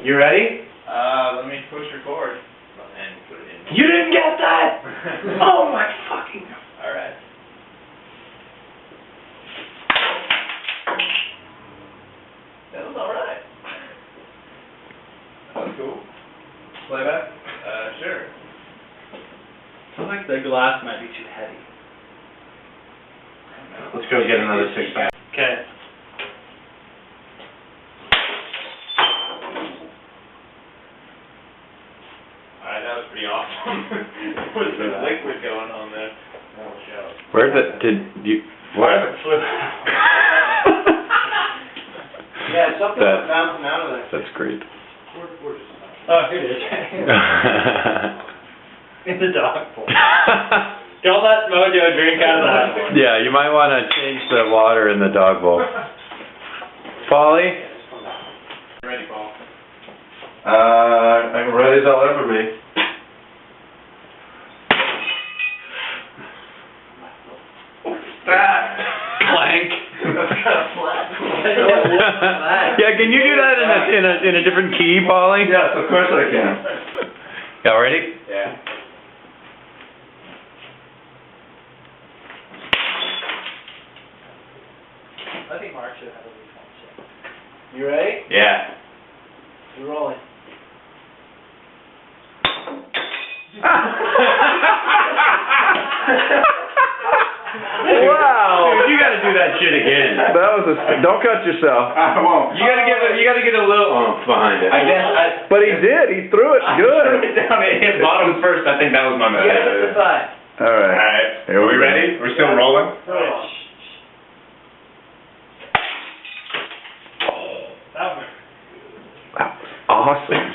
You ready? Let me push record. And put it in. You didn't get that! Oh my fucking... Alright. That was alright. That was cool. Playback? Sure. I think the glass might be too heavy. Let's go get another 6-pack. Okay. Alright, that was pretty awesome. There was some liquid going on there. That'll show. Where did you... What? Yeah, something was bouncing out of there. That's great. We're just Oh, here it is. In the dog bowl. Don't let Mojo drink out of that one. Yeah, you might want to change the water in the dog bowl. Paulie? ready, Paul. I'm ready as I'll ever be. Clank. Yeah, can you do that in a different key, Paulie? Yes, of course I can. Y'all ready? Yeah. I think Mark should have a refund check. You ready? Yeah. We're rolling. Wow! Dude, you gotta do that shit again. That was don't cut yourself. I won't. You gotta get a little oomph behind it. I guess But he did. He threw it good. threw it down. It hit bottom first. I think that was my Get it mistake. to the side. All right. Alright. Here Are we we go. ready? We're still rolling? Roll. That one. That was awesome.